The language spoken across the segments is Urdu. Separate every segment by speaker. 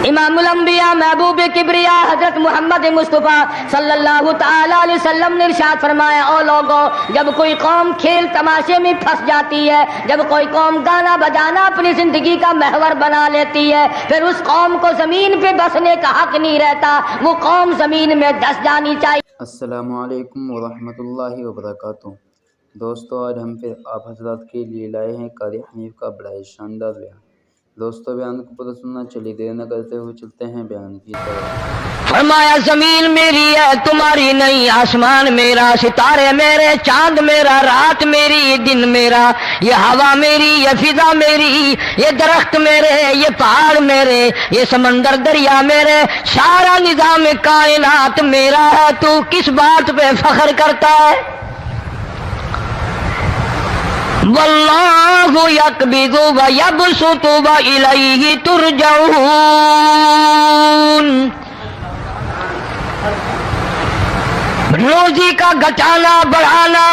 Speaker 1: امام الانبیاء محبوب کبریا حضرت محمد مصطفیٰ صلی اللہ تعالی علیہ وسلم نے ارشاد فرمایا، او لوگوں، جب کوئی قوم کھیل تماشے میں پھنس جاتی ہے، جب کوئی قوم گانا بجانا اپنی زندگی کا محور بنا لیتی ہے، پھر اس قوم کو زمین پہ بسنے کا حق نہیں رہتا، وہ قوم زمین میں دس جانی چاہیے۔
Speaker 2: السلام علیکم ورحمۃ اللہ وبرکاتہ۔ دوستو، آج ہم پھر آپ حضرات کے لیے لائے ہیں قاری حنیف کا بڑا ہی شاندار بیان۔ دوستو، بیان کو پورا سننا، چلی دیر نہ کرتے ہوئے چلتے ہیں بیان کی طرف۔
Speaker 1: فرمایا، زمین میری ہے تمہاری نہیں، آسمان میرا، ستارے میرے، چاند میرا، رات میری، دن میرا، یہ ہوا میری، یہ فضا میری، یہ درخت میرے، یہ پہاڑ میرے، یہ سمندر دریا میرے، سارا نظام کائنات میرا ہے، تو کس بات پہ فخر کرتا ہے؟ واللہ یقبض ویبسط والیہ ترجعون۔ روزی کا گھٹانا بڑھانا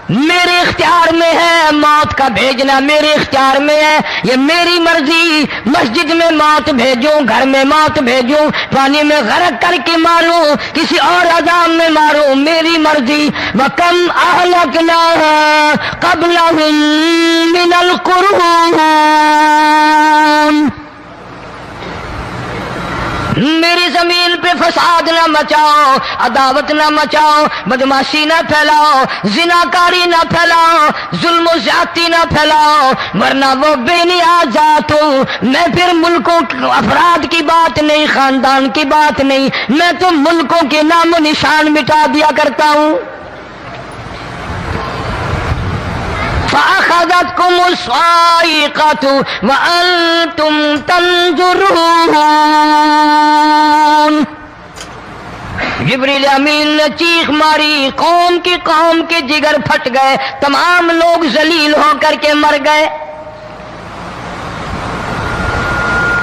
Speaker 1: میرے اختیار میں ہے، موت کا بھیجنا میرے اختیار میں ہے، یہ میری مرضی۔ مسجد میں موت بھیجوں، گھر میں موت بھیجوں، پانی میں غرق کر کے ماروں، کسی اور عذاب میں ماروں، میری مرضی۔ وَكَمْ أَهْلَكْنَا قَبْلَهُم مِّنَ الْقُرُونِ، میری زمین پہ فساد نہ مچاؤ، عداوت نہ مچاؤ، بدماشی نہ پھیلاؤ، زناکاری نہ پھیلاؤ، ظلم و زیادتی نہ پھیلاؤ، ورنہ وہ بے نیاز ذات ہوں۔ میں پھر ملکوں افراد کی بات نہیں، خاندان کی بات نہیں، میں تو ملکوں کے نام و نشان مٹا دیا کرتا ہوں۔ فَأَخَذَتْكُمُ الصَّاعِقَةُ وَأَنْتُمْ تَنْظُرُونَ۔ جبریل امین نے چیخ ماری، قوم کے جگر پھٹ گئے، تمام لوگ ذلیل ہو کر کے مر گئے۔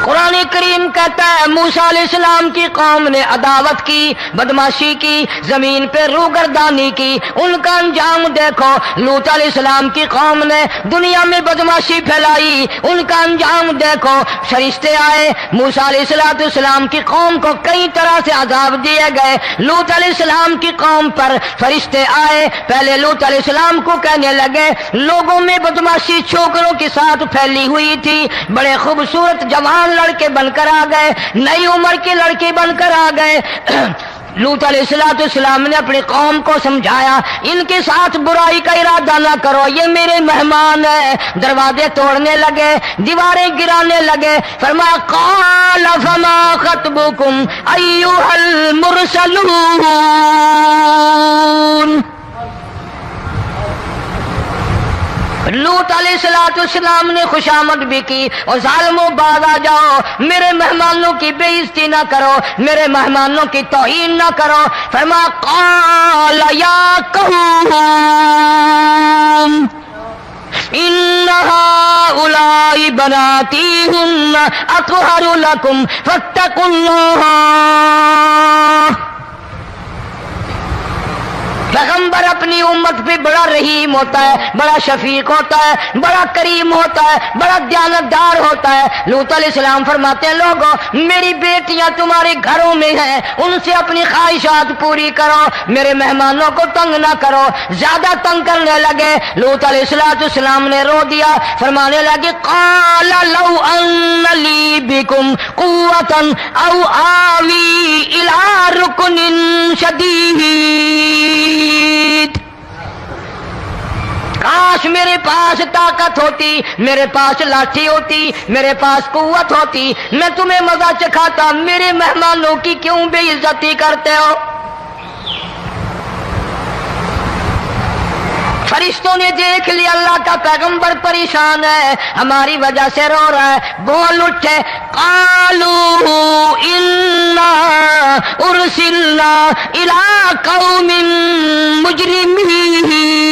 Speaker 1: قرآن کریم کہتا ہے، موسیٰ علیہ السلام کی قوم نے عداوت کی، بدماشی کی، زمین پہ روگردانی کی، ان کا انجام دیکھو۔ لوط علیہ السلام کی قوم نے دنیا میں بدماشی پھیلائی، ان کا انجام دیکھو۔ فرشتے آئے، موسیٰ علیہ السلام کی قوم کو کئی طرح سے عذاب دیے گئے۔ لوط علیہ السلام کی قوم پر فرشتے آئے، پہلے لوط علیہ السلام کو کہنے لگے، لوگوں میں بدماشی چھوکروں کے ساتھ پھیلی ہوئی تھی، بڑے خوبصورت جوان لڑکے بن کر آ گئے، نئی عمر کے لڑکے بن کر آ گئے۔ لوط علیہ السلام نے اپنی قوم کو سمجھایا، ان کے ساتھ برائی کا ارادہ نہ کرو، یہ میرے مہمان ہیں۔ دروازے توڑنے لگے، دیواریں گرانے لگے۔ فرمایا، قال فما خطبکم ایھا المرسلون۔ لوط علیہ السلام نے خوشامد بھی کی، اور ظالموں باز آ جاؤ، میرے مہمانوں کی بے عزتی نہ کرو، میرے مہمانوں کی توہین نہ کرو۔ فرمایا، قال یا قوم ان هؤلاء بناتی ہن اطہر لکم فاتقوا اللہ۔ پیغمبر اپنی امت پہ بڑا رحیم ہوتا ہے، بڑا شفیق ہوتا ہے، بڑا کریم ہوتا ہے، بڑا دیانتدار ہوتا ہے۔ لوط علیہ السلام فرماتے ہیں، لوگوں، میری بیٹیاں تمہارے گھروں میں ہیں، ان سے اپنی خواہشات پوری کرو، میرے مہمانوں کو تنگ نہ کرو۔ زیادہ تنگ کرنے لگے، لوط علیہ السلام نے رو دیا، فرمانے لگے، قال لو ان لی بکم قوۃ او آوی الی رکن شدید۔ کاش میرے پاس طاقت ہوتی، میرے پاس لاٹھی ہوتی، میرے پاس قوت ہوتی، میں تمہیں مزہ چکھاتا۔ میرے مہمانوں کی کیوں بے عزتی کرتے ہو؟ فرشتوں نے دیکھ لیا اللہ کا پیغمبر پریشان ہے، ہماری وجہ سے رو رہا ہے، بول اٹھے، قالوا انا ارسلنا الی قوم مجرمین۔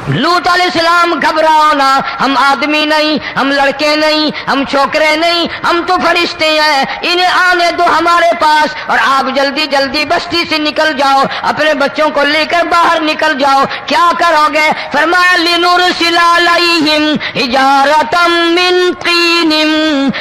Speaker 1: لوط علیہ السلام، گھبراؤ نہ، ہم آدمی نہیں، ہم لڑکے نہیں، ہم چھوکرے نہیں، ہم تو فرشتے ہیں، انہیں آنے دو ہمارے پاس، اور آپ جلدی جلدی بستی سے نکل جاؤ، اپنے بچوں کو لے کر باہر نکل جاؤ۔ کیا کرو گے؟ فرمایا، لنرسل علیہم حجارۃ من طین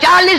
Speaker 1: 40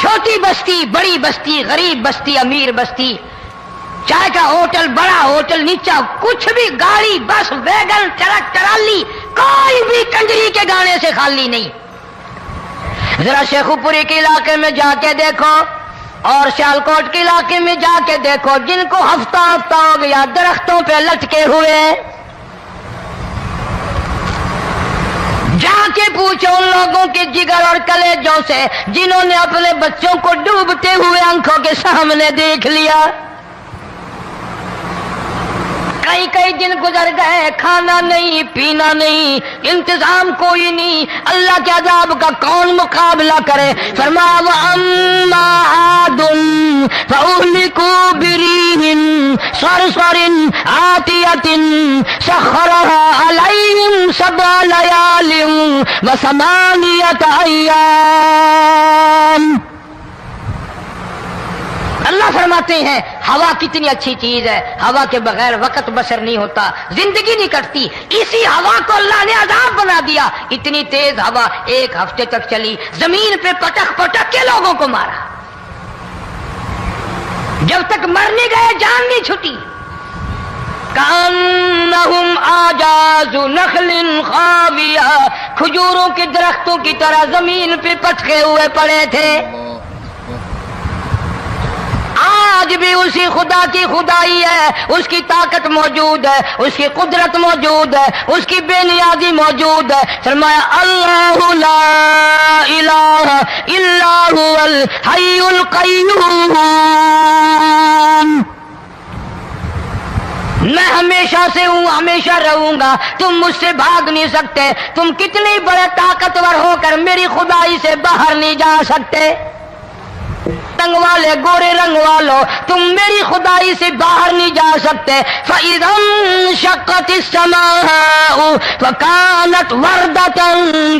Speaker 1: چھوٹی بستی، بڑی بستی، غریب بستی، امیر بستی، چائے کا ہوٹل، بڑا ہوٹل، نیچا کچھ بھی، گاڑی، بس، ویگن، ٹرک، ٹرالی، کوئی بھی کنجری کے گانے سے خالی نہیں۔ ذرا شیخو پوری کے علاقے میں جا کے دیکھو اور سیالکوٹ کے علاقے میں جا کے دیکھو، جن کو ہفتہ ہفتہ ہو گیا درختوں پہ لٹکے ہوئے، جا کے پوچھو ان لوگوں کے جگر اور کلیجوں سے جنہوں نے اپنے بچوں کو ڈوبتے ہوئے آنکھوں کے سامنے دیکھ لیا۔ کئی کئی دن گزر گئے، کھانا نہیں، پینا نہیں، انتظام کوئی نہیں، اللہ کے عذاب کا کون مقابلہ کرے؟ فرمایا وَأَمَّا عَادٌ فَأُهْلِكُوا بِرِيحٍ صَرْصَرٍ عَاتِيَةٍ سَخَّرَهَا عَلَيْهِمْ سَبْعَ لَيَالٍ وَثَمَانِيَةَ أَيَّامٍ۔ اللہ فرماتے ہیں ہوا کتنی اچھی چیز ہے، ہوا کے بغیر وقت بسر نہیں ہوتا، زندگی نہیں کٹتی، اسی ہوا کو اللہ نے عذاب بنا دیا۔ اتنی تیز ہوا ایک ہفتے تک چلی، زمین پہ پٹک پٹک کے لوگوں کو مارا، جب تک مر نہیں گئے جان نہیں چھٹی۔ کأنہم اعجاز نخل خاویہ، کھجوروں کے درختوں کی طرح زمین پہ پٹکے ہوئے پڑے تھے۔ آج بھی اسی خدا کی خدائی ہے، اس کی طاقت موجود ہے، اس کی قدرت موجود ہے، اس کی بے نیازی موجود ہے۔ فرمایا اللہ لا الہ الا هو الحی القیوم، میں ہمیشہ سے ہوں، ہمیشہ رہوں گا، تم مجھ سے بھاگ نہیں سکتے، تم کتنے بڑے طاقتور ہو کر میری خدائی سے باہر نہیں جا سکتے، رنگ والے، گورے رنگ والو، تم میری خدائی سے باہر نہیں جا سکتے۔ فَإِذَا انشَقَّتِ السَّمَاءُ فَكَانَتْ وَرْدَةً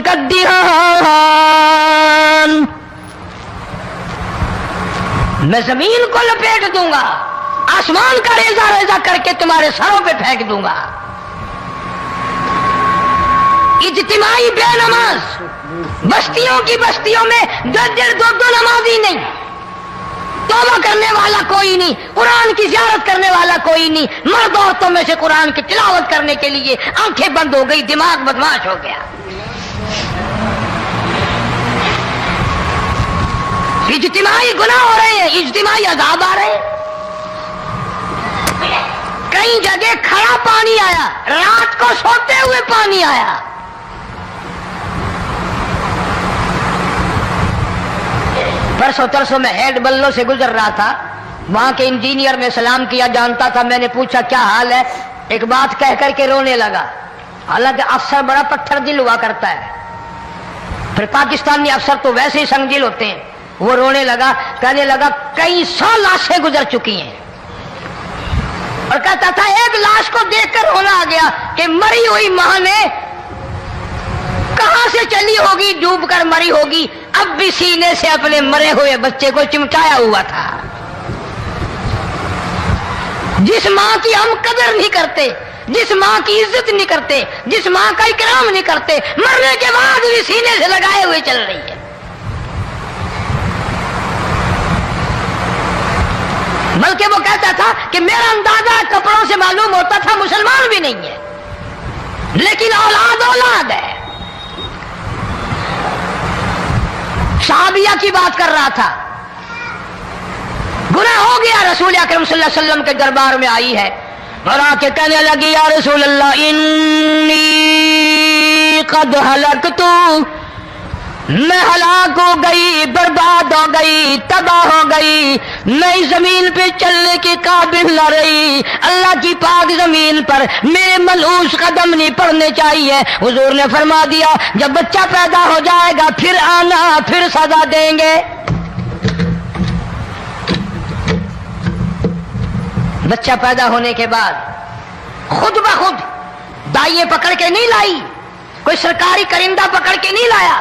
Speaker 1: كَالدِّهَانِ، میں زمین کو لپیٹ دوں گا، آسمان کا ریزہ ریزہ کر کے تمہارے سروں پہ پھینک دوں گا۔ اجتماعی بے نماز، بستیوں کی بستیوں میں دو نمازی نہیں، توبہ کرنے والا کوئی نہیں، قرآن کی زیارت کرنے والا کوئی نہیں، مرد عورتوں میں سے قرآن کی تلاوت کرنے کے لیے آنکھیں بند ہو گئی، دماغ بدماش ہو گیا۔ اجتماعی گناہ ہو رہے ہیں، اجتماعی عذاب آ رہے ہیں۔ کئی جگہ کھڑا پانی آیا، رات کو سوتے ہوئے پانی آیا۔ پرسوں ترسوں میں ہیڈ بلوں سے گزر رہا تھا، وہاں کے انجینئر نے سلام کیا، جانتا تھا، میں نے پوچھا کیا حال ہے، ایک بات کہہ کر کے رونے لگا، حالانکہ افسر بڑا پتھر دل ہوا کرتا ہے، پھر پاکستانی افسر تو ویسے ہی سنگ دل ہوتے ہیں۔ وہ رونے لگا، کہنے لگا کئی 100 لاشیں گزر چکی ہیں، اور کہتا تھا ایک لاش کو دیکھ کر رونا آ گیا کہ مری ہوئی ماں نے کہاں سے چلی ہوگی، ڈوب کر مری ہوگی، اب بھی سینے سے اپنے مرے ہوئے بچے کو چمٹایا ہوا تھا۔ جس ماں کی ہم قدر نہیں کرتے، جس ماں کی عزت نہیں کرتے، جس ماں کا اکرام نہیں کرتے، مرنے کے بعد بھی سینے سے لگائے ہوئے چل رہی ہے۔ بلکہ وہ کہتا تھا کہ میرا اندازہ کپڑوں سے معلوم ہوتا تھا مسلمان بھی نہیں ہے، لیکن اولاد اولاد ہے۔ صحابیہ کی بات کر رہا تھا، گناہ ہو گیا، رسول اکرم صلی اللہ علیہ وسلم کے دربار میں آئی ہے اور آ کے کہنے لگی یا رسول اللہ انی قد ہلکت، میں ہلاک ہو گئی، برباد ہو گئی، تباہ ہو گئی، میں اس زمین پہ چلنے کے قابل نہ رہی، اللہ کی پاک زمین پر میرے ملعوس قدم نہیں پڑنے چاہیے۔ حضور نے فرما دیا جب بچہ پیدا ہو جائے گا پھر آنا، پھر سزا دیں گے۔ بچہ پیدا ہونے کے بعد خود بخود دائیں پکڑ کے نہیں لائی، کوئی سرکاری کرندہ پکڑ کے نہیں لایا،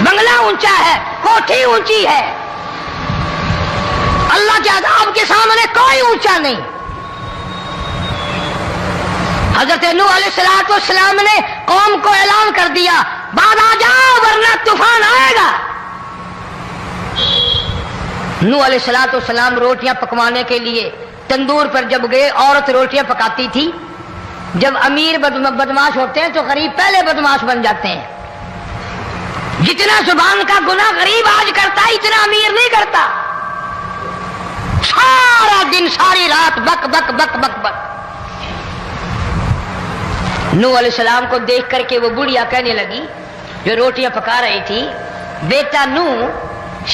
Speaker 1: بنگلہ اونچا ہے، کوٹھی اونچی ہے، اللہ کے عذاب کے سامنے کوئی اونچا نہیں۔ حضرت نوح علیہ السلام نے قوم کو اعلان کر دیا بعد آ جاؤ ورنہ طوفان آئے گا۔ نوح علیہ السلام روٹیاں پکوانے کے لیے تندور پر جب گئے، عورت روٹیاں پکاتی تھی۔ جب امیر بدماش ہوتے ہیں تو غریب پہلے بدماش بن جاتے ہیں۔ جتنا زبان کا گناہ غریب آج کرتا ہے اتنا امیر نہیں کرتا۔ سارا دن ساری رات بک بک بک بک بک۔ نوح علیہ السلام کو دیکھ کر کے وہ بڑھیا کہنے لگی جو روٹیاں پکا رہی تھی، بیٹا نوح،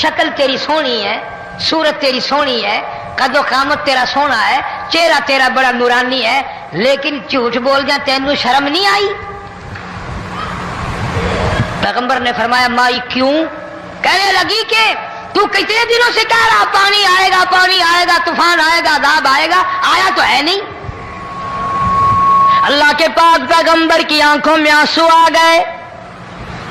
Speaker 1: شکل تیری سونی ہے، صورت تیری سونی ہے، قد و قامت تیرا سونا ہے، چہرہ تیرا بڑا نورانی ہے، لیکن جھوٹ بول جا تینوں شرم نہیں آئی؟ پیغمبر نے فرمایا مائی کیوں؟ کہنے لگی کہ تو کتنے دنوں سے کہہ رہا پانی آئے گا، پانی آئے گا، طوفان آئے گا، عذاب آئے گا، آیا تو ہے نہیں۔ اللہ کے پاک پیغمبر کی آنکھوں میں آنسو آ گئے۔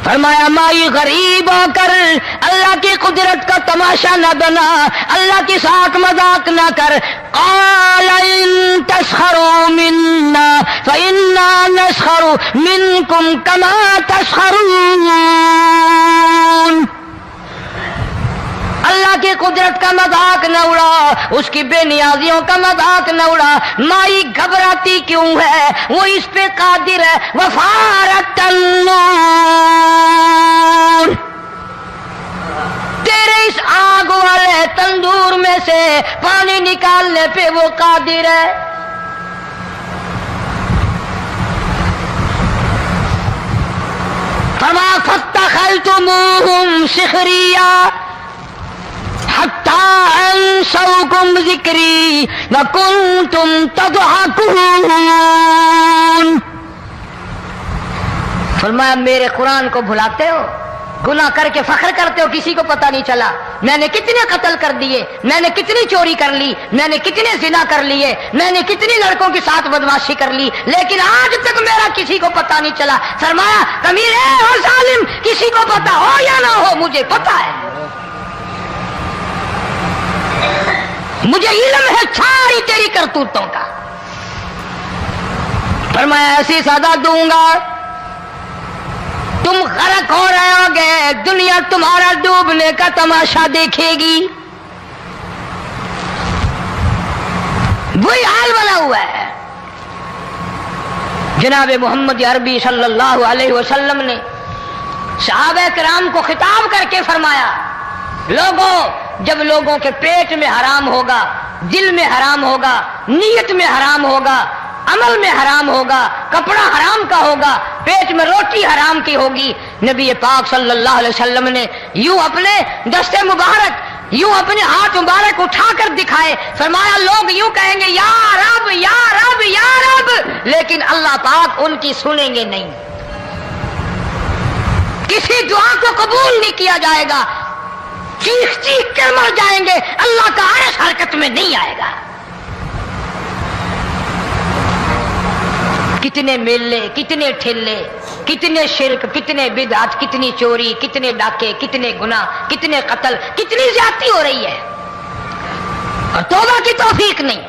Speaker 1: فرمایا مائی غریب ہو کر اللہ کی قدرت کا تماشا نہ بنا، اللہ کی ساتھ مذاق نہ کر۔ قال ان تسخروا منا فإنا نسخر منكم كما تسخرون۔ اللہ کی قدرت کا مذاق نہ اڑا، اس کی بے نیازیوں کا مذاق نہ اڑا۔ مائی گھبراتی کیوں ہے؟ وہ اس پہ قادر ہے۔ وفارت النور، تیرے اس آگ والے تندور میں سے پانی نکالنے پہ وہ قادر ہے۔ فما فاتخذتموہم سخریا حتی انسوکم ذکری وکنتم تضحکون۔ فرمایا میرے قرآن کو بھلاتے ہو، گناہ کر کے فخر کرتے ہو، کسی کو پتہ نہیں چلا میں نے کتنے قتل کر دیے، میں نے کتنی چوری کر لی، میں نے کتنے زنا کر لیے، میں نے کتنی لڑکوں کے ساتھ بدمعاشی کر لی، لیکن آج تک میرا کسی کو پتہ نہیں چلا۔ فرمایا کمینے اور ظالم، کسی کو پتہ ہو یا نہ ہو مجھے پتہ ہے، مجھے علم ہے ساری تیری کرتوتوں کا۔ فرمایا ایسی سزا دوں گا تم غرق ہو رہے ہوگے، دنیا تمہارا ڈوبنے کا تماشا دیکھے گی۔ وہی حال بنا ہوا ہے۔ جناب محمد عربی صلی اللہ علیہ وسلم نے صحابہ کرام کو خطاب کر کے فرمایا لوگوں، جب لوگوں کے پیٹ میں حرام ہوگا، دل میں حرام ہوگا، نیت میں حرام ہوگا، عمل میں حرام ہوگا، کپڑا حرام کا ہوگا، پیٹ میں روٹی حرام کی ہوگی، نبی پاک صلی اللہ علیہ وسلم نے یوں اپنے دست مبارک، یوں اپنے ہاتھ مبارک اٹھا کر دکھائے۔ فرمایا لوگ یوں کہیں گے یا رب یا رب یا رب، لیکن اللہ پاک ان کی سنیں گے نہیں، کسی دعا کو قبول نہیں کیا جائے گا، چیخ چیخ کر مر جائیں گے، اللہ کا عرش حرکت میں نہیں آئے گا۔ کتنے میلے، کتنے ٹھیلے، کتنے شرک، کتنے بدعت، کتنی چوری، کتنے ڈاکے، کتنے گناہ، کتنے قتل، کتنی زیادتی ہو رہی ہے اور توبہ کی توفیق نہیں۔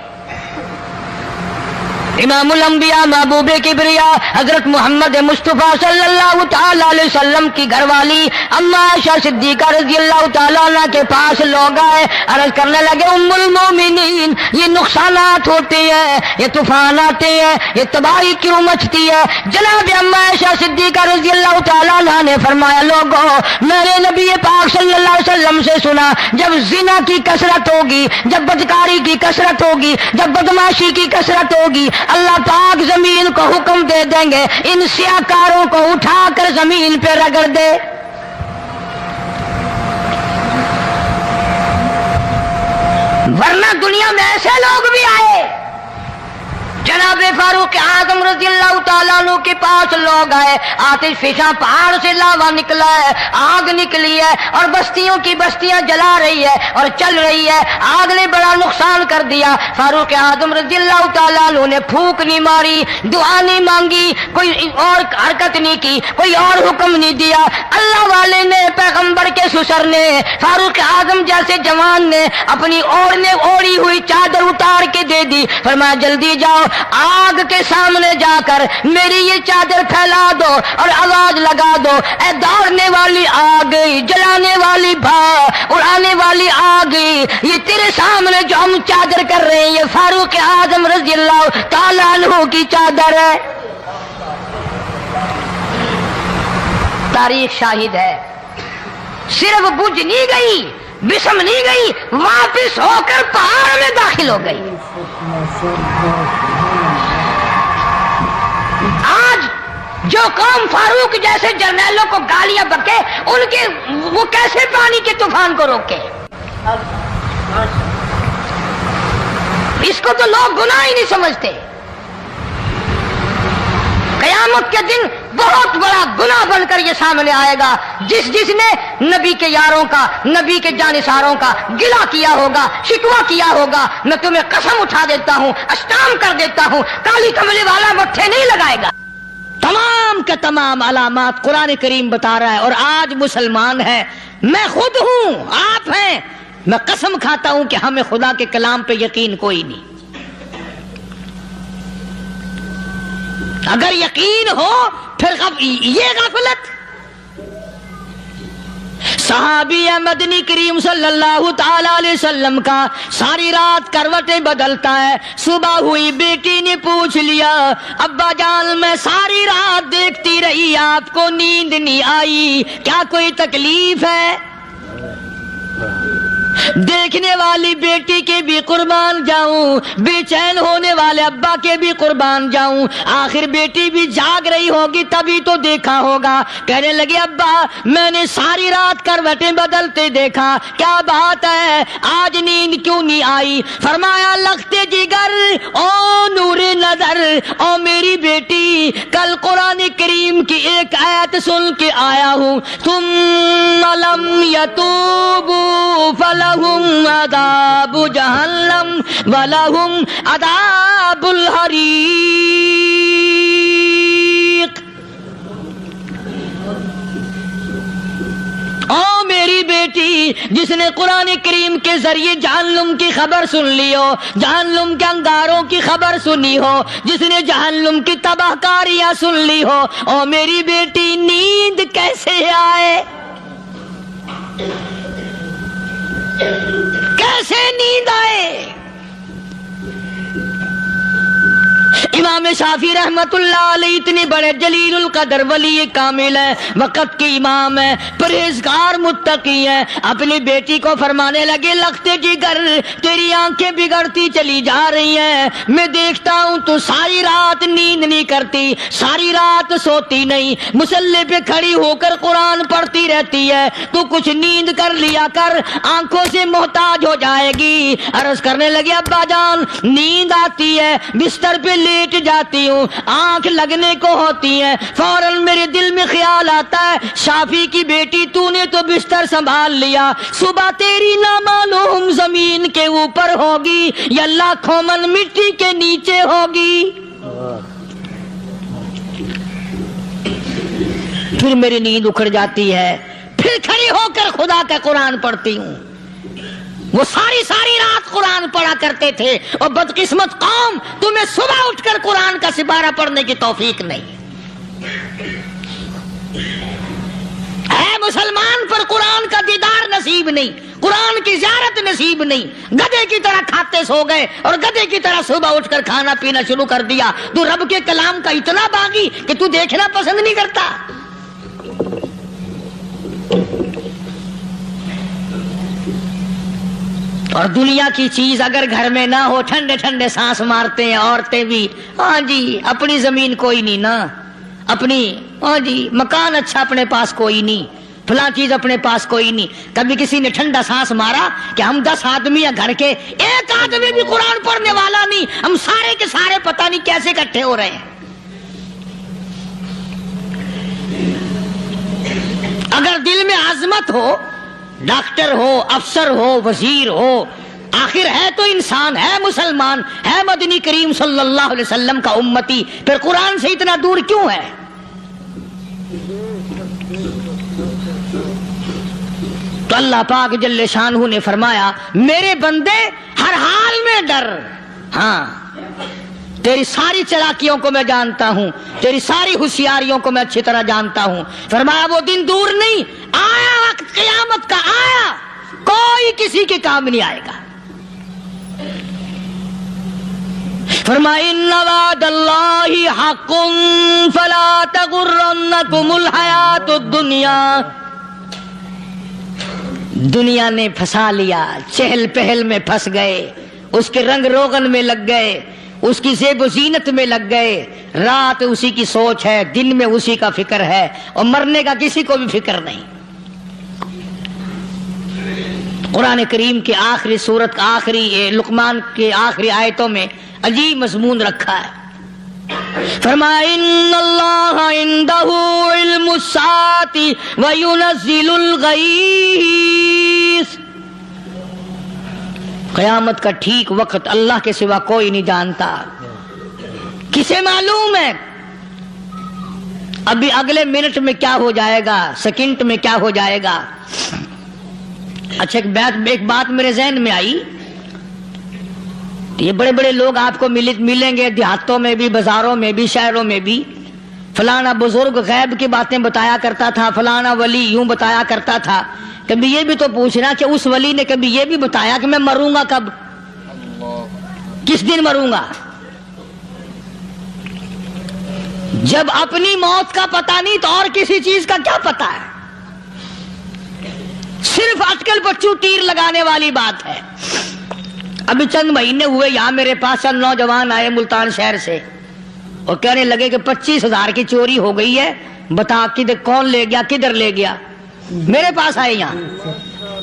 Speaker 1: امام الانبیاء محبوب کبریا حضرت محمد مصطفیٰ صلی اللہ تعالی علیہ وسلم کی گھر والی اما عائشہ صدیقہ رضی اللہ تعالیٰ عنہ کے پاس لوگ آئے، عرض کرنے لگے ام المومنین یہ نقصانات ہوتے ہیں، یہ طوفان آتے ہیں، یہ تباہی کیوں مچتی ہے؟ جناب اما عائشہ صدیقہ رضی اللہ تعالیٰ عنہ نے فرمایا لوگوں، میں نے نبی پاک صلی اللہ علیہ وسلم سے سنا جب زنا کی کثرت ہوگی، جب بدکاری کی کثرت ہوگی، جب بدمعاشی کی کثرت ہوگی، اللہ پاک زمین کو حکم دے دیں گے ان سیاکاروں کو اٹھا کر زمین پہ رگڑ دے۔ ورنہ دنیا میں ایسے لوگ بھی آئے، جناب جناب فاروق اعظم رضی اللہ تعالیٰ عنہ کے پاس لوگ آئے، آتش فشاں پہاڑ سے لاوا نکلا ہے، آگ نکلی ہے اور بستیوں کی بستیاں جلا رہی ہے اور چل رہی ہے، آگ نے بڑا نقصان کر دیا۔ فاروق اعظم رضی اللہ تعالیٰ عنہ نے پھونک نہیں ماری، دعا نہیں مانگی، کوئی اور حرکت نہیں کی، کوئی اور حکم نہیں دیا۔ اللہ والے نے، پیغمبر کے سسر نے، فاروق اعظم جیسے جوان نے اپنی اوڑھی ہوئی چادر اتار کے دے دی، فرمایا جلدی جاؤ آگ کے سامنے جا کر میری یہ چادر پھیلا دو اور آواز لگا دو، اے دوڑنے والی آگ، جلانے والی اڑانے والی آگ، یہ تیرے سامنے جو ہم چادر کر رہے ہیں یہ فاروق اعظم رضی اللہ تعالیٰ عنہ کی چادر ہے۔ تاریخ شاہد ہے، صرف بجھ نہیں گئی، بسم نہیں گئی، واپس ہو کر پہاڑ میں داخل ہو گئی۔ آج جو قوم فاروق جیسے جرنیلوں کو گالیاں بکے، ان کے وہ کیسے پانی کے طوفان کو روکے؟ اس کو تو لوگ گناہ ہی نہیں سمجھتے۔ قیامت کے دن بہت بڑا گناہ بن کر یہ سامنے آئے گا، جس نے نبی کے یاروں کا، نبی کے جانثاروں کا گلہ کیا ہوگا، شکوہ کیا ہوگا، میں تمہیں قسم اٹھا دیتا ہوں، اشتام کر دیتا ہوں، کالی کملی والا مٹھے نہیں لگائے گا۔ تمام کے تمام علامات قرآن کریم بتا رہا ہے، اور آج مسلمان ہے، میں خود ہوں، آپ ہیں، میں قسم کھاتا ہوں کہ ہمیں خدا کے کلام پہ یقین کوئی نہیں۔ اگر یقین ہو پھر یہ غفلت۔ صحابی مدنی کریم صلی اللہ تعالی علیہ وسلم کا ساری رات کروٹیں بدلتا ہے، صبح ہوئی بیٹی نے پوچھ لیا، ابا جان میں ساری رات دیکھتی رہی آپ کو نیند نہیں آئی، کیا کوئی تکلیف ہے؟ دیکھنے والی بیٹی کے بھی قربان جاؤں، بے چین ہونے والے ابا کے بھی قربان جاؤں، آخر بیٹی بھی جاگ رہی ہوگی تبھی تو دیکھا ہوگا۔ کہنے لگے ابا میں نے ساری رات کروٹیں بدلتے دیکھا، کیا بات ہے آج نیند کیوں نہیں آئی؟ فرمایا لختے جگر او نور نظر، او میری بیٹی کل قرآن کریم کی ایک آیت سن کے آیا ہوں، ثم لم یتوبوا فلہم عذاب جہنم ولہم عذاب الحریق۔ او میری بیٹی جس نے قرآن کریم کے ذریعے جہنم کی خبر سن لی ہو، جہنم کے انگاروں کی خبر سنی ہو، جس نے جہنم کی تباہ کاریاں سن لی ہو، او میری بیٹی نیند کیسے آئے؟ کیسے نیند آئے؟ امام شافعی رحمت اللہ علیہ اتنے بڑے جلیل القدر ولی کامل ہے، وقت کے امام ہے، پرہیزگار متقی ہے، اپنی بیٹی کو فرمانے لگے لختے جگر تیری آنکھیں بگڑتی چلی جا رہی ہیں، میں دیکھتا ہوں تو ساری رات نیند نہیں کرتی، ساری رات سوتی نہیں، مصلی پہ کھڑی ہو کر قرآن پڑھتی رہتی ہے، تو کچھ نیند کر لیا کر، آنکھوں سے محتاج ہو جائے گی۔ عرض کرنے لگے ابا جان نیند آتی ہے، بستر پہ لیٹ جاتی ہوں، آنکھ لگنے کو ہوتی ہے، فوراً میرے دل میں خیال آتا ہے شافی کی بیٹی تو نے تو بستر سنبھال لیا، صبح تیری نہ معلوم زمین کے اوپر ہوگی یا لاکھوں من مٹی کے نیچے ہوگی۔ پھر میری نیند اکھڑ جاتی ہے، پھر کھڑی ہو کر خدا کا قرآن پڑھتی ہوں۔ وہ ساری رات قرآن پڑھا کرتے تھے، اور بدقسمت قوم تمہیں صبح اٹھ کر قرآن کا سپارہ پڑھنے کی توفیق نہیں ہے۔ مسلمان پر قرآن کا دیدار نصیب نہیں، قرآن کی زیارت نصیب نہیں، گدھے کی طرح کھاتے سو گئے اور گدھے کی طرح صبح اٹھ کر کھانا پینا شروع کر دیا۔ تو رب کے کلام کا اتنا باغی کہ تو دیکھنا پسند نہیں کرتا۔ اور دنیا کی چیز اگر گھر میں نہ ہو، ٹھنڈے ٹھنڈے سانس مارتے ہیں عورتیں بھی، ہاں جی اپنی زمین کوئی نہیں نا، اپنی ہاں جی مکان اچھا اپنے پاس کوئی نہیں، فلاں چیز اپنے پاس کوئی نہیں. کبھی کسی نے ٹھنڈا سانس مارا کہ ہم 10 آدمی ہیں گھر کے, ایک آدمی بھی قرآن پڑھنے والا نہیں, ہم سارے کے سارے پتہ نہیں کیسے اکٹھے ہو رہے ہیں. اگر دل میں عظمت ہو, ڈاکٹر ہو, افسر ہو, وزیر ہو, آخر ہے تو انسان, ہے مسلمان, ہے مدنی کریم صلی اللہ علیہ وسلم کا امتی, پھر قرآن سے اتنا دور کیوں ہے؟ تو اللہ پاک جل شانہ نے فرمایا میرے بندے ہر حال میں ڈر. ہاں تیری ساری چلاکیوں کو میں جانتا ہوں, تیری ساری ہوشیاریوں کو میں اچھی طرح جانتا ہوں. فرمایا وہ دن دور نہیں, آیا وقت قیامت کا, آیا, کوئی کسی کے کام نہیں آئے گا. فرمایا ان وعد اللہ حق فلا تغرنکم الحیات الدنیا. دنیا نے پھنسا لیا, چہل پہل میں پھنس گئے, اس کے رنگ روغن میں لگ گئے, اس کی زیب و زینت میں لگ گئے. رات اسی کی سوچ ہے, دن میں اسی کا فکر ہے, اور مرنے کا کسی کو بھی فکر نہیں. قرآن کریم کی آخری سورت کا آخری لقمان کے آخری آیتوں میں عجیب مضمون رکھا ہے. فرمایا ان اللہ عندہ علم الساعۃ وینزل الغیث. قیامت کا ٹھیک وقت اللہ کے سوا کوئی نہیں جانتا. کسے معلوم ہے ابھی اگلے منٹ میں کیا ہو جائے گا, سیکنڈ میں کیا ہو جائے گا. اچھا ایک بات میرے ذہن میں آئی, یہ بڑے بڑے لوگ آپ کو ملیں گے دیہاتوں میں بھی, بازاروں میں بھی, شہروں میں بھی. فلانا بزرگ غیب کی باتیں بتایا کرتا تھا, فلانا ولی یوں بتایا کرتا تھا. کبھی یہ بھی تو پوچھنا کہ اس ولی نے کبھی یہ بھی بتایا کہ میں مروں گا کب, کس دن مروں گا. جب اپنی موت کا پتہ نہیں تو اور کسی چیز کا کیا پتہ ہے. صرف اٹکل پچو تیر لگانے والی بات ہے. ابھی چند مہینے ہوئے یہاں میرے پاس چند نوجوان آئے ملتان شہر سے, اور کہنے لگے کہ 25,000 کی چوری ہو گئی ہے, بتا کدھر کون لے گیا, کدھر لے گیا. میرے پاس آئے یہاں,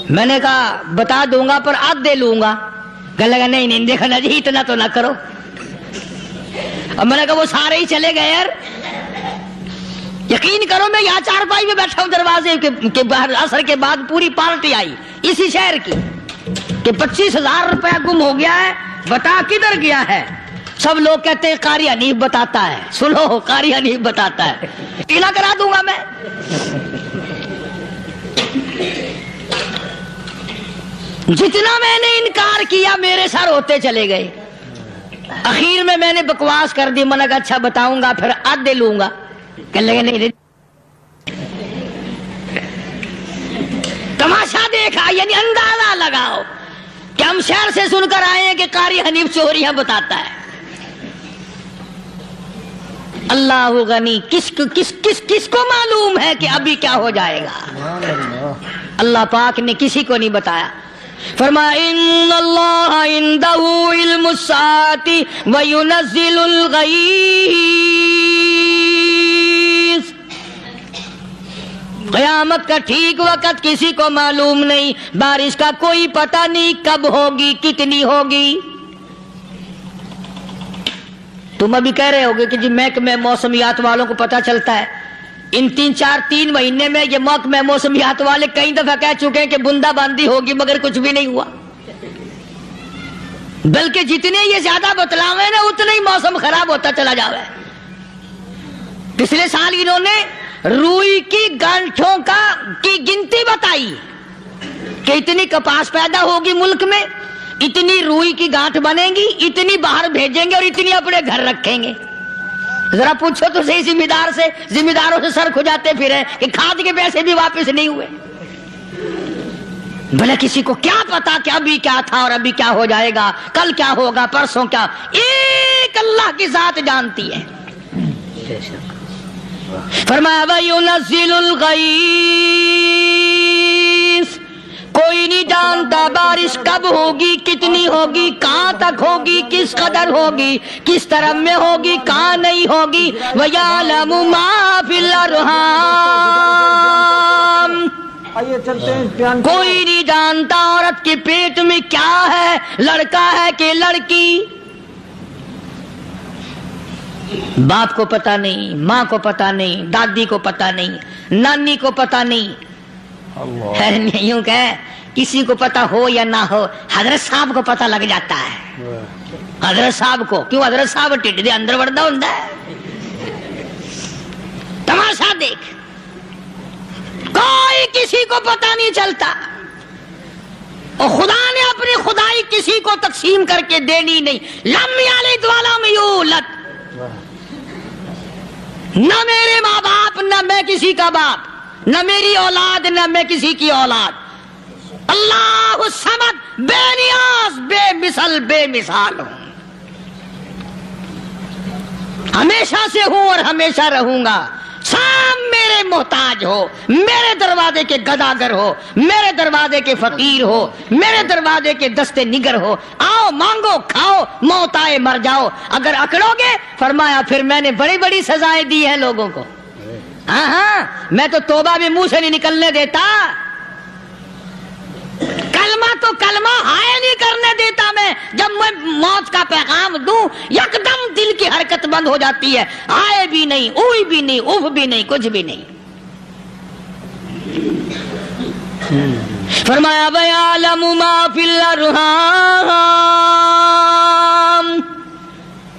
Speaker 1: میں نے کہا بتا دوں گا پر آدھے لوں گا. کہنے لگا نہیں دیکھنا جی اتنا تو نہ کرو. اب میں نے کہا وہ سارے ہی چلے گئے یار, یقین کرو میں یہاں چارپائی میں بیٹھا ہوں دروازے کے باہر, عصر کے بعد پوری پارٹی آئی اسی شہر کی کہ 25,000 روپیہ گم ہو گیا ہے, بتا کدھر گیا ہے. سب لوگ کہتے ہیں قاری حنیف بتاتا ہے. سنو, قاری حنیف بتاتا ہے, ٹیلا کرا دوں گا میں. جتنا میں نے انکار کیا میرے سر ہوتے چلے گئے. اخیر میں نے بکواس کر دی, میں نے کہا اچھا بتاؤں گا پھر آدھے لوں گا. کہنے لگے نہیں. تماشا دیکھا, یعنی اندازہ لگاؤ کہ ہم شہر سے سن کر آئے ہیں کہ قاری حنیف چوریاں بتاتا ہے. اللہ غنی, کس کو معلوم ہے کہ ابھی کیا ہو جائے گا. اللہ پاک نے کسی کو نہیں بتایا. فرمایا ان اللہ عندہ علم الساعۃ وینزل الغیث. قیامت کا ٹھیک وقت کسی کو معلوم نہیں, بارش کا کوئی پتہ نہیں کب ہوگی, کتنی ہوگی. تم ابھی کہہ رہے ہوگے کہ جی محکمہ موسمیات والوں کو پتہ چلتا ہے. ان 3 مہینے میں یہ محکمہ موسمیات والے کئی دفعہ کہہ چکے ہیں کہ بندہ باندی ہوگی, مگر کچھ بھی نہیں ہوا. بلکہ جتنے یہ زیادہ بتلاوے نا اتنا ہی موسم خراب ہوتا چلا جاوے. پچھلے سال انہوں نے روئی کی گانٹھوں کی گنتی بتائی کہ اتنی کپاس پیدا ہوگی ملک میں, اتنی روئی کی گانٹھ بنے گی, اتنی باہر بھیجیں گے اور اتنی اپنے گھر رکھیں گے. ذرا پوچھو تو صحیح ذمہ داروں سے سر کھجاتے پھرے کہ کھاد کے پیسے بھی واپس نہیں ہوئے. بھلے کسی کو کیا پتا کہ ابھی کیا تھا اور ابھی کیا ہو جائے گا, کل کیا ہوگا, پرسوں کیا. ایک اللہ کی ذات جانتی ہے. فرمایا وَيُنَزِّلُ الْغَيْثَ, کوئی نہیں جانتا بارش کب ہوگی, کتنی ہوگی, کہاں تک ہوگی. ہوگی، کس قدر ہوگی، کس طرح میں ہوگی، کہاں نہیں ہوگی. وَيَعْلَمُ مَا فِي الْأَرْحَامِ.
Speaker 3: آئیے چلتے ہیں اس بیان کو.
Speaker 1: کوئی نہیں جانتا عورت کے پیٹ میں کیا ہے، لڑکا ہے کہ لڑکی. باپ کو پتا نہیں، ماں کو پتا نہیں، دادی کو پتا نہیں، نانی کو پتا نہیں. یوں کہ کسی کو پتا ہو یا نہ ہو، حضرت صاحب کو پتا لگ جاتا ہے. حضرت صاحب کو کیوں؟ حضرت صاحب ٹھڈ دے اندر وڑدا ہوندا ہے. تماشا دیکھ، کوئی کسی کو پتا نہیں چلتا. اور خدا نے اپنی خدائی کسی کو تقسیم کر کے دینی نہیں. لم یلد ولم یولد. نہ میرے ماں باپ، نہ میں کسی کا باپ، نہ میری اولاد، نہ میں کسی کی اولاد. اللہ الصمد، بے نیاز، بے مثل، بے مثال ہوں. ہمیشہ سے ہوں اور ہمیشہ رہوں گا. سام میرے محتاج ہو، میرے دروازے کے گداگر ہو، میرے دروازے کے فقیر ہو، میرے دروازے کے دستے نگر ہو. آؤ مانگو کھاؤ، موت آئے مر جاؤ. اگر اکڑو گے فرمایا پھر میں نے بڑی بڑی سزائیں دی ہیں لوگوں کو. ہاں میں تو توبہ بھی منہ سے نہیں نکلنے دیتا. کلمہ تو کلمہ ہائے نہیں کرنے دیتا میں. جب میں موت کا پیغام دوں یکدم دل کی حرکت بند ہو جاتی ہے. ہائے بھی نہیں، اوئی بھی نہیں، اف بھی نہیں، کچھ بھی نہیں. فرمایا وَيَعْلَمُ مَا فِي الْأَرْحَامِ.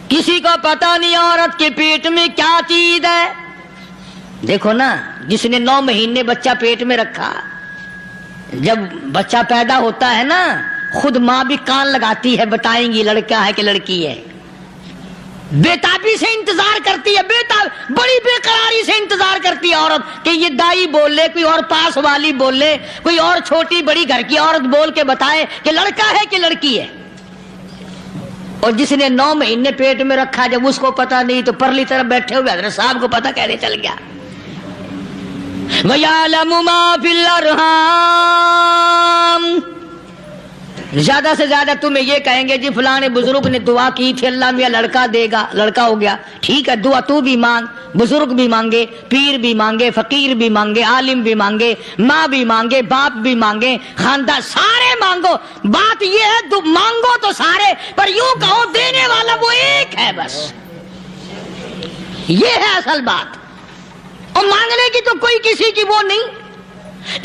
Speaker 1: کسی کو پتا نہیں عورت کے پیٹ میں کیا چیز ہے. دیکھو نا، جس نے 9 مہینے بچہ پیٹ میں رکھا، جب بچہ پیدا ہوتا ہے نا خود ماں بھی کان لگاتی ہے، بتائیں گی لڑکا ہے کہ لڑکی ہے. بےتابی سے انتظار کرتی ہے، بڑی بے قراری سے انتظار کرتی ہے عورت کہ یہ دائی بول لے، کوئی اور پاس والی بول لے، کوئی اور چھوٹی بڑی گھر کی عورت بول کے بتائے کہ لڑکا ہے کہ لڑکی ہے. اور جس نے 9 مہینے پیٹ میں رکھا جب اس کو پتا نہیں تو پرلی طرف بیٹھے ہوئے حضرت صاحب کو پتا کیسے چل گیا. وَيَعْلَمُ مَا فِي الْأَرْحَامِ. زیادہ سے زیادہ تمہیں یہ کہیں گے جی فلاں بزرگ نے دعا کی تھی اللہ میاں لڑکا دے گا، لڑکا ہو گیا. ٹھیک ہے، دعا تو بھی مانگ، بزرگ بھی مانگے، پیر بھی مانگے، فقیر بھی مانگے، عالم بھی مانگے، ماں بھی مانگے، باپ بھی مانگے، خاندان سارے مانگو. بات یہ ہے مانگو تو سارے، پر یوں کہو دینے والا وہ ایک ہے بس. یہ ہے اصل بات. اور مانگنے کی تو کوئی کسی کی وہ نہیں.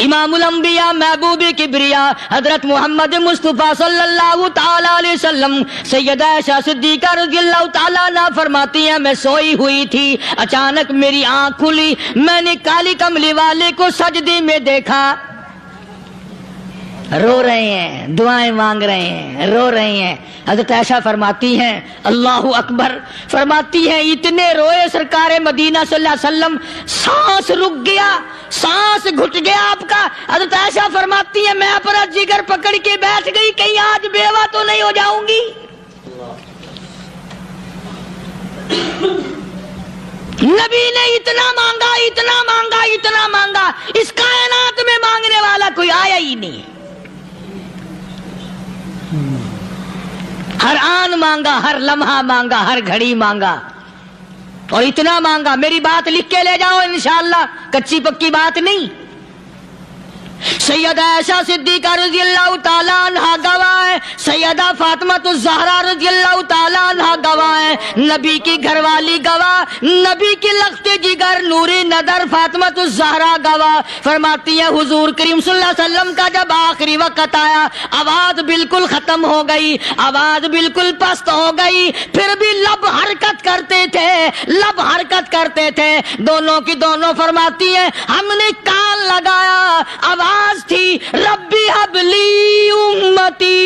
Speaker 1: امام الانبیاء محبوب کبریا حضرت محمد مصطفیٰ صلی اللہ تعالی علیہ وسلم سیدہ عائشہ صدیقہ رضی اللہ تعالیٰ عنہ فرماتی ہیں میں سوئی ہوئی تھی، اچانک میری آنکھ کھلی، میں نے کالی کملی والے کو سجدے میں دیکھا. رو رہے ہیں، دعائیں مانگ رہے ہیں، رو رہے ہیں. حضرت عائشہ فرماتی ہیں اللہ اکبر، فرماتی ہیں اتنے روئے سرکار مدینہ صلی اللہ علیہ وسلم، سانس رک گیا، سانس گھٹ گیا آپ کا. حضرت عائشہ فرماتی ہیں میں اپنا جگر پکڑ کے بیٹھ گئی، کہیں آج بیوہ تو نہیں ہو جاؤں گی. نبی نے اتنا مانگا، اتنا مانگا، اتنا مانگا، اس کائنات میں مانگنے والا کوئی آیا ہی نہیں. ہر آن مانگا، ہر لمحہ مانگا، ہر گھڑی مانگا، اور اتنا مانگا. میری بات لکھ کے لے جاؤ انشاءاللہ، کچی پکی بات نہیں. سیدہ عائشہ صدیقہ رضی اللہ تعالیٰ عنہ گواہ ہے، سیدہ فاطمہ الزہرا رضی اللہ تعالیٰ عنہ گواہ ہے، نبی کی گھر والی گواہ، نبی کی لخت جگر نوری نظر فاطمہ الزہرا گواہ. فرماتی ہیں حضور کریم صلی اللہ علیہ وسلم کا جب آخری وقت آیا آواز بالکل ختم ہو گئی، آواز بالکل پست ہو گئی، پھر بھی لب حرکت کرتے تھے، لب حرکت کرتے تھے. دونوں کی دونوں فرماتی ہیں ہم نے کان لگایا، آواز تھی ربی حبلی امتی،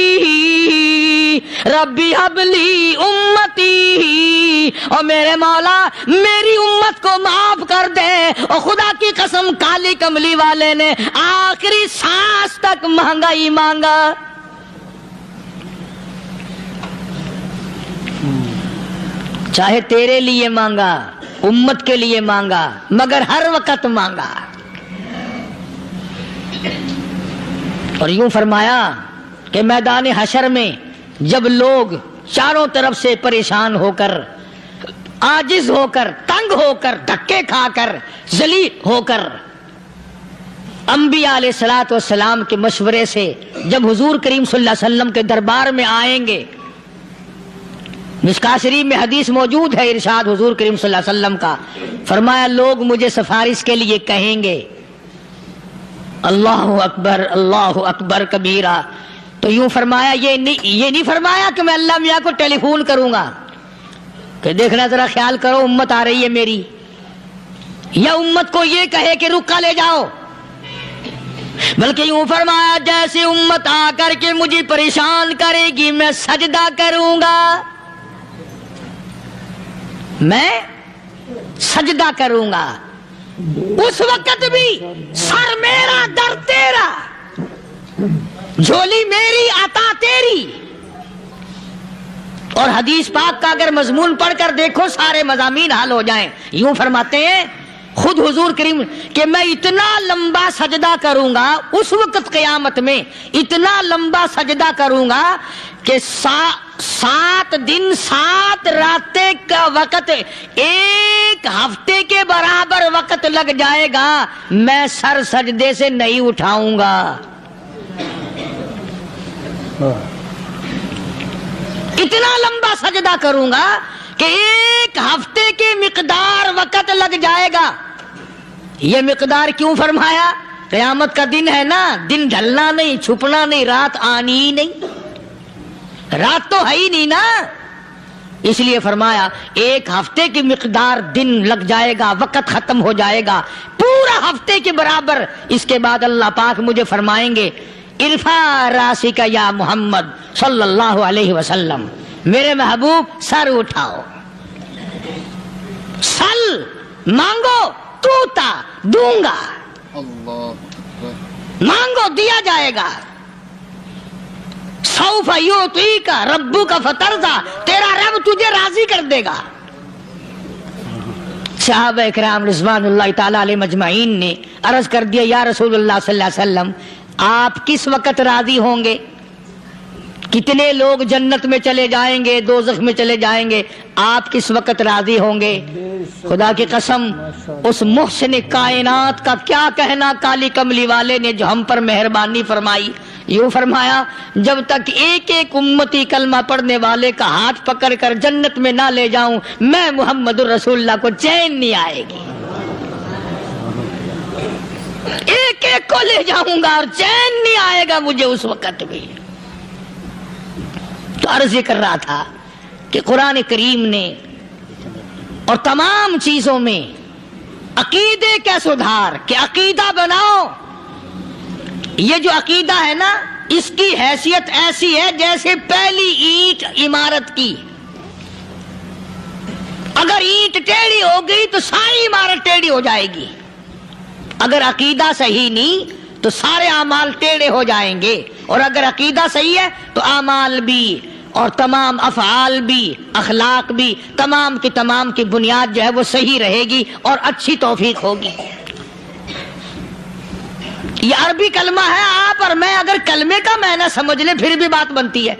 Speaker 1: ربی حبلی امتی، اور میرے مولا میری امت کو معاف کر دے. اور خدا کی قسم کالی کملی والے نے آخری سانس تک مانگا ہی مانگا. چاہے تیرے لیے مانگا، امت کے لیے مانگا، مگر ہر وقت مانگا. اور یوں فرمایا کہ میدان حشر میں جب لوگ چاروں طرف سے پریشان ہو کر، عاجز ہو کر، تنگ ہو کر، دھکے کھا کر، ذلیل ہو کر، انبیاء علیہ الصلوۃ والسلام کے مشورے سے جب حضور کریم صلی اللہ علیہ وسلم کے دربار میں آئیں گے، مشکاۃ شریف میں حدیث موجود ہے، ارشاد حضور کریم صلی اللہ علیہ وسلم کا، فرمایا لوگ مجھے سفارش کے لیے کہیں گے اللہ اکبر کبیرہ، تو یوں فرمایا یہ نہیں فرمایا کہ میں اللہ میاں کو ٹیلی فون کروں گا کہ دیکھنا ذرا خیال کرو امت آ رہی ہے میری، یا امت کو یہ کہے کہ رکا لے جاؤ، بلکہ یوں فرمایا جیسے امت آ کر کے مجھے پریشان کرے گی میں سجدہ کروں گا، میں سجدہ کروں گا، اس وقت بھی سر میرا در تیرا، جھولی میری عطا تیری۔ اور حدیث پاک کا اگر مضمون پڑھ کر دیکھو سارے مضامین حل ہو جائیں۔ یوں فرماتے ہیں خود حضور کریم کہ میں اتنا لمبا سجدہ کروں گا اس وقت قیامت میں، اتنا لمبا سجدہ کروں گا کہ 7 دن 7 راتیں کا وقت ایک ہفتے کے برابر وقت لگ جائے گا، میں سر سجدے سے نہیں اٹھاؤں گا۔ اتنا لمبا سجدہ کروں گا کہ ایک ہفتے کی مقدار وقت لگ جائے گا۔ یہ مقدار کیوں فرمایا؟ قیامت کا دن ہے نا، دن ڈھلنا نہیں، چھپنا نہیں، رات آنی ہی نہیں، رات تو ہے ہی نہیں نا، اس لیے فرمایا ایک ہفتے کی مقدار دن لگ جائے گا، وقت ختم ہو جائے گا پورا ہفتے کے برابر۔ اس کے بعد اللہ پاک مجھے فرمائیں گے ارفع راسک یا محمد صلی اللہ علیہ وسلم، میرے محبوب سر اٹھاؤ، سل مانگو توتا دوں گا، مانگو دیا جائے گا، سوف یعطیک ربک فترضی، تیرا رب تجھے راضی کر دے گا۔ صحابہ اکرام رضوان اللہ تعالی علیہ مجمعین نے عرض کر دیا یا رسول اللہ صلی اللہ علیہ وسلم آپ کس وقت راضی ہوں گے؟ کتنے لوگ جنت میں چلے جائیں گے، دوزخ میں چلے جائیں گے، آپ کس وقت راضی ہوں گے؟ خدا کی قسم اس محسن کائنات کا کیا کہنا کالی کملی والے نے جو ہم پر مہربانی فرمائی۔ یوں فرمایا جب تک ایک ایک امتی کلمہ پڑھنے والے کا ہاتھ پکڑ کر جنت میں نہ لے جاؤں میں محمد الرسول اللہ کو چین نہیں آئے گی، ایک ایک کو لے جاؤں گا اور چین نہیں آئے گا مجھے اس وقت بھی۔ تو عرض یہ کر رہا تھا کہ قرآن کریم نے اور تمام چیزوں میں عقیدے کا سدھار کہ عقیدہ بناؤ، یہ جو عقیدہ ہے نا اس کی حیثیت ایسی ہے جیسے پہلی اینٹ عمارت کی، اگر اینٹ ٹیڑھی ہو گئی تو ساری عمارت ٹیڑھی ہو جائے گی، اگر عقیدہ صحیح نہیں تو سارے اعمال ٹیڑھے ہو جائیں گے، اور اگر عقیدہ صحیح ہے تو اعمال بھی اور تمام افعال بھی اخلاق بھی تمام کی بنیاد جو ہے وہ صحیح رہے گی اور اچھی توفیق ہوگی۔ یہ عربی کلمہ ہے، آپ اور میں اگر کلمے کا معنی سمجھ لیں پھر بھی بات بنتی ہے۔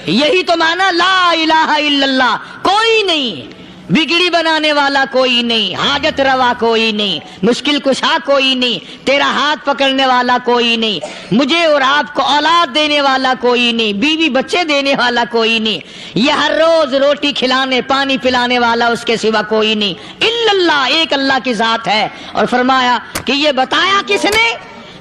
Speaker 1: یہی تو معنی لا الہ الا اللہ، کوئی نہیں بگڑی بنانے والا، کوئی نہیں حاجت روا، کوئی نہیں مشکل کشا، کوئی نہیں تیرا ہاتھ پکڑنے والا، کوئی نہیں مجھے اور آپ کو اولاد دینے والا، کوئی نہیں بیوی بچے دینے والا، کوئی نہیں یہ ہر روز روٹی کھلانے پانی پلانے والا اس کے سوا کوئی نہیں الا اللہ، ایک اللہ کی ذات ہے۔ اور فرمایا کہ یہ بتایا کس نے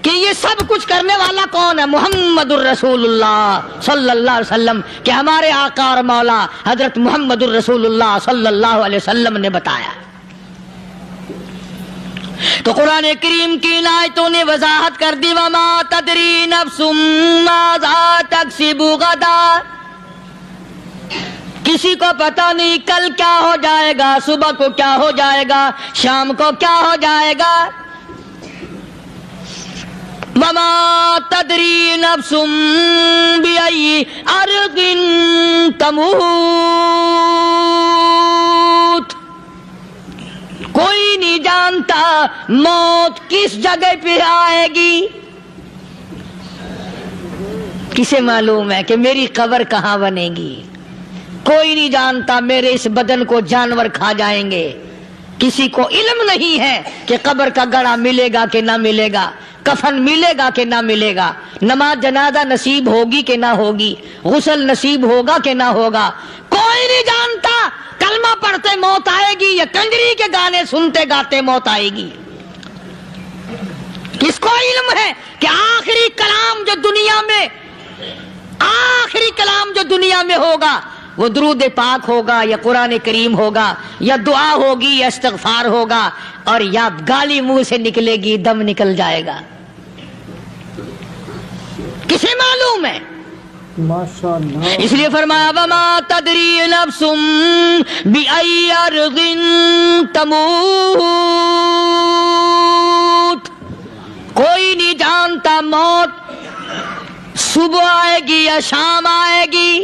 Speaker 1: کہ یہ سب کچھ کرنے والا کون ہے؟ محمد الرسول اللہ صلی اللہ علیہ وسلم، کہ ہمارے آقا اور مولا حضرت محمد الرسول اللہ صلی اللہ علیہ وسلم نے بتایا۔ تو قرآن کریم کی ان آیتوں نے وضاحت کر دی وما تدری نفس ماذا تکسب غدا، کسی کو پتہ نہیں کل کیا ہو جائے گا، صبح کو کیا ہو جائے گا، شام کو کیا ہو جائے گا۔ وما تدری نفس بأي أرض تموت، کوئی نہیں جانتا موت کس جگہ پہ آئے گی۔ کسے معلوم ہے کہ میری قبر کہاں بنے گی؟ کوئی نہیں جانتا میرے اس بدن کو جانور کھا جائیں گے. کسی کو علم نہیں ہے کہ قبر کا گڑھا ملے گا کہ نہ ملے گا، کفن ملے گا کہ نہ ملے گا، نماز جنازہ نصیب ہوگی کہ نہ ہوگی، غسل نصیب ہوگا کہ نہ ہوگا، کوئی نہیں جانتا. کلمہ پڑھتے موت آئے گی یا کنجری کے گانے سنتے گاتے موت آئے گی. کس کو علم ہے کہ آخری کلام جو دنیا میں ہوگا وہ درود پاک ہوگا یا قرآن کریم ہوگا یا دعا ہوگی یا استغفار ہوگا، اور یا گالی منہ سے نکلے گی، دم نکل جائے گا. کسے معلوم ہے؟
Speaker 3: ماشاءاللہ.
Speaker 1: اس لیے فرمایا وما تدری نفس بأی ارض تموت، کوئی نہیں جانتا موت صبح آئے گی یا شام آئے گی،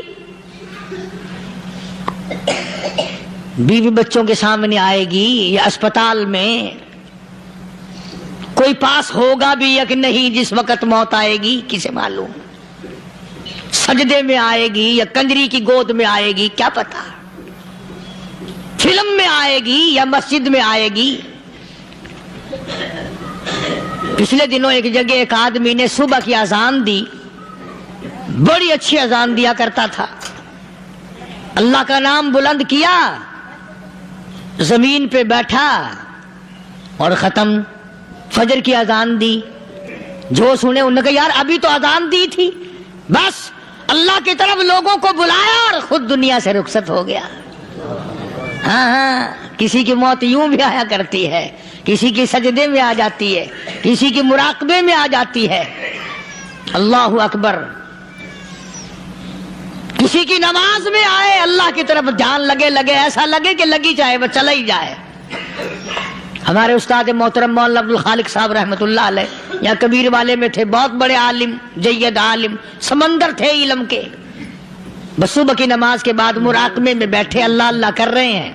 Speaker 1: بیوی بچوں کے سامنے آئے گی یا اسپتال میں، کوئی پاس ہوگا بھی یا کہ نہیں جس وقت موت آئے گی کسے معلوم. سجدے میں آئے گی یا کنجری کی گود میں آئے گی کیا پتا، فلم میں آئے گی یا مسجد میں آئے گی. پچھلے دنوں ایک جگہ ایک آدمی نے صبح کی اذان دی، بڑی اچھی اذان دیا کرتا تھا، اللہ کا نام بلند کیا، زمین پہ بیٹھا اور ختم. فجر کی اذان دی، جو سنے انہوں نے کہا یار ابھی تو اذان دی تھی، بس اللہ کی طرف لوگوں کو بلایا اور خود دنیا سے رخصت ہو گیا. ہاں کسی کی موت یوں بھی آیا کرتی ہے، کسی کی سجدے میں آ جاتی ہے، کسی کی مراقبے میں آ جاتی ہے. اللہ اکبر. کسی کی نماز میں آئے، اللہ کی طرف دھیان لگے ایسا لگے کہ لگی جائے وہ چلا ہی جائے. ہمارے استاد محترم مولانا عبد الخالق صاحب رحمۃ اللہ علیہ یا کبیر والے میں تھے، بہت بڑے عالم، جید عالم، سمندر تھے علم کے. بس صبح کی نماز کے بعد مراقبے میں بیٹھے اللہ اللہ کر رہے ہیں،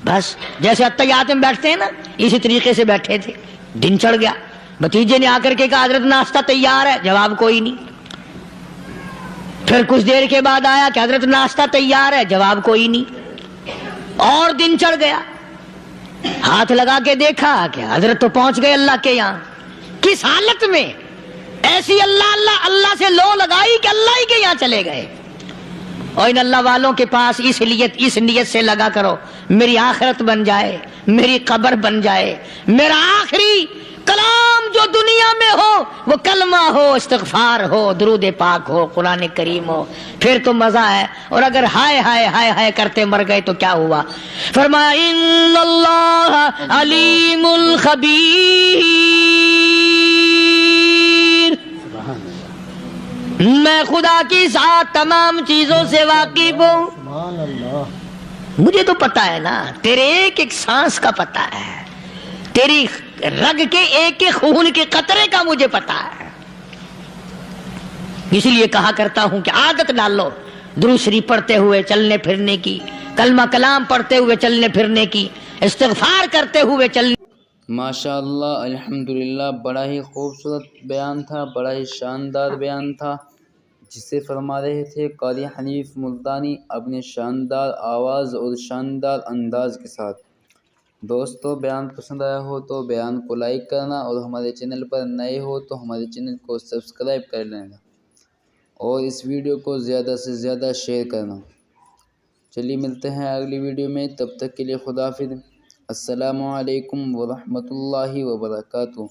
Speaker 1: بس جیسے اتحیات میں بیٹھتے ہیں نا اسی طریقے سے بیٹھے تھے. دن چڑھ گیا، بھتیجے نے آ کر کے کہا حضرت ناشتہ تیار ہے، جواب کوئی نہیں. پھر کچھ دیر کے بعد آیا کہ حضرت ناشتہ تیار ہے، جواب کوئی نہیں. اور دن چڑھ گیا، ہاتھ لگا کے دیکھا کہ حضرت تو پہنچ گئے اللہ کے یہاں. کس حالت میں؟ ایسی اللہ اللہ اللہ سے لو لگائی کہ اللہ ہی کے یہاں چلے گئے. اور ان اللہ والوں کے پاس اس نیت سے لگا کرو میری آخرت بن جائے، میری قبر بن جائے، میرا آخری کلام جو دنیا میں ہو وہ کلمہ ہو، استغفار ہو، درود پاک ہو، قرآن کریم ہو، پھر تو مزہ ہے. اور اگر ہائے ہائے ہائے ہائے کرتے مر گئے تو کیا ہوا؟ فرمایا ان اللہ علیم الخبیر، میں خدا کی ذات تمام چیزوں سے واقف ہوں.
Speaker 3: سبحان اللہ.
Speaker 1: مجھے تو پتا ہے نا، تیرے ایک ایک سانس کا پتا ہے، تیری رگ کے ایک ایک خون کے قطرے کا مجھے پتا ہے. اس لیے کہا کرتا ہوں کہ عادت ڈال لو درود شریف پڑھتے ہوئے چلنے پھرنے کی، کلمہ کلام پڑھتے ہوئے چلنے پھرنے کی، استغفار کرتے ہوئے چلنے.
Speaker 2: ماشاء اللہ الحمدللہ، بڑا ہی خوبصورت بیان تھا، بڑا ہی شاندار بیان تھا، جسے فرما رہے تھے قاری حنیف ملتانی اپنے شاندار آواز اور شاندار انداز کے ساتھ. دوستو بیان پسند آیا ہو تو بیان کو لائک کرنا، اور ہمارے چینل پر نئے ہو تو ہمارے چینل کو سبسکرائب کر لینا، اور اس ویڈیو کو زیادہ سے زیادہ شیئر کرنا. چلیے ملتے ہیں اگلی ویڈیو میں، تب تک کے لیے خدا حافظ. السلام علیکم ورحمۃ اللہ وبرکاتہ.